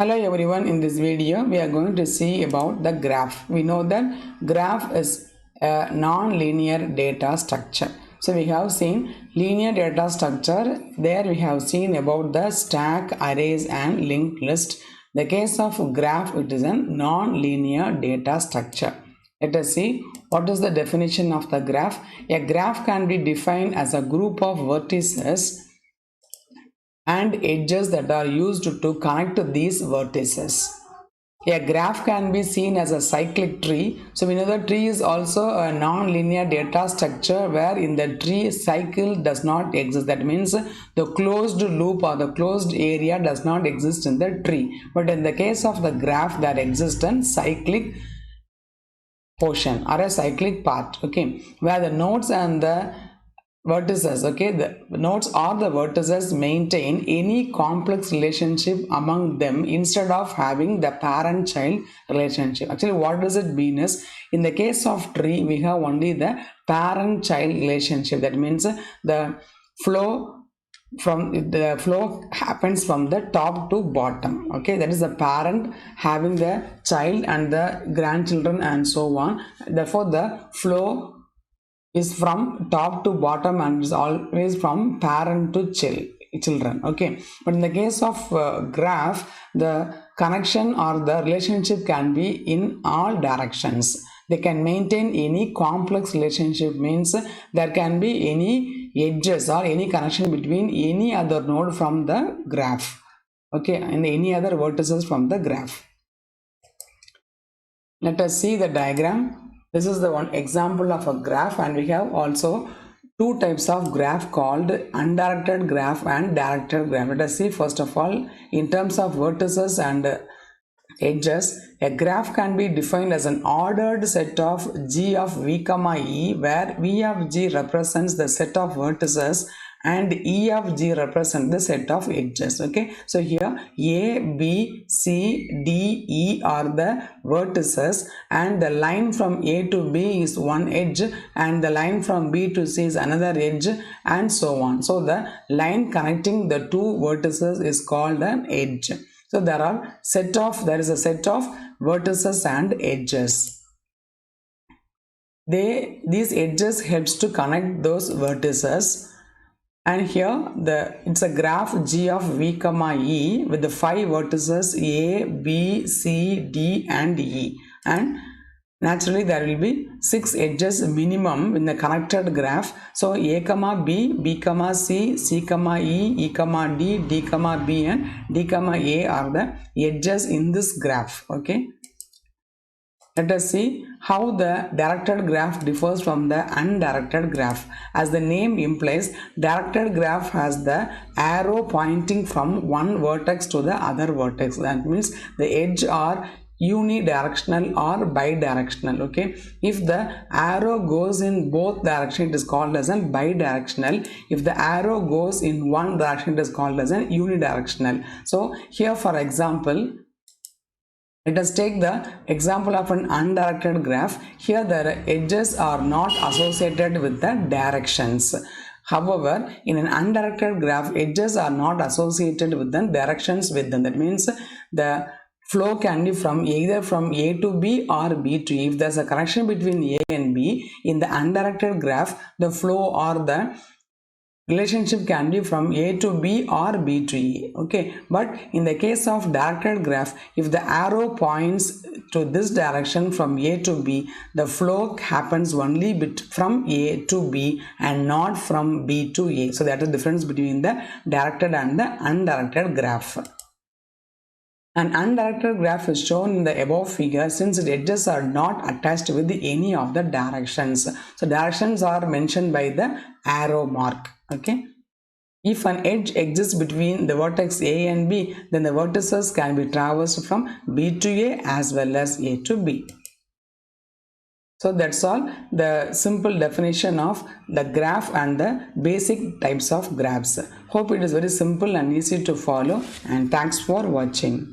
Hello everyone, in this video we are going to see about the graph. We know that graph is a non-linear data structure. So we have seen linear data structure. There we have seen about the stack, arrays and linked list. The case of graph, it is a non-linear data structure. Let us see what is the definition of the graph. A graph can be defined as a group of vertices and edges that are used to connect these vertices. A graph can be seen as a cyclic tree. So we know the tree is also a non-linear data structure where in the tree cycle does not exist. That means the closed loop or the closed area does not exist in the tree. But in the case of the graph, there exists a cyclic portion or a cyclic part, okay, where the nodes and the vertices, okay, the nodes or the vertices maintain any complex relationship among them instead of having the parent-child relationship. Actually, what does it mean is, in the case of tree, we have only the parent-child relationship. That means the flow happens from the top to bottom, okay, that is the parent having the child and the grandchildren and so on. Therefore the flow is from top to bottom and is always from parent to children, okay. But in the case of graph, the connection or the relationship can be in all directions. They can maintain any complex relationship, means there can be any edges or any connection between any other node from the graph, okay, and any other vertices from the graph. Let us see the diagram. This is the one example of a graph, and we have also two types of graph called undirected graph and directed graph. Let us see first of all in terms of vertices and edges. A graph can be defined as an ordered set of G of V comma E, where V of G represents the set of vertices and E of G represents the set of edges, okay. So here A, B, C, D, E are the vertices, and the line from A to B is one edge and the line from B to C is another edge, and so on. So the line connecting the two vertices is called an edge. So there is a set of vertices and edges. These edges helps to connect those vertices. And here it's a graph G of V comma E with the 5 vertices A, B, C, D and E, and naturally there will be 6 edges minimum in the connected graph. So A comma B, B comma C, C comma E, E comma D, D comma B and D comma A are the edges in this graph, okay. Let us see how the directed graph differs from the undirected graph. As the name implies, directed graph has the arrow pointing from one vertex to the other vertex. That means the edge are unidirectional or bidirectional, okay. If the arrow goes in both directions, it is called as an bidirectional. If the arrow goes in one direction, it is called as an unidirectional. So here, for example, let us take the example of an undirected graph. Here the edges are not associated with the directions. However, in an undirected graph, edges are not associated with the directions with them. That means the flow can be from either from A to B or B to E. If there is a connection between A and B, in the undirected graph, the flow or the relationship can be from A to B or B to E, okay. But in the case of directed graph, if the arrow points to this direction from A to B, the flow happens only from A to B and not from B to A. So that is the difference between the directed and the undirected graph. An undirected graph is shown in the above figure since its edges are not attached with any of the directions. So directions are mentioned by the arrow mark, okay. If an edge exists between the vertex A and B, then the vertices can be traversed from B to A as well as A to B. So that's all, the simple definition of the graph and the basic types of graphs. Hope it is very simple and easy to follow, and thanks for watching.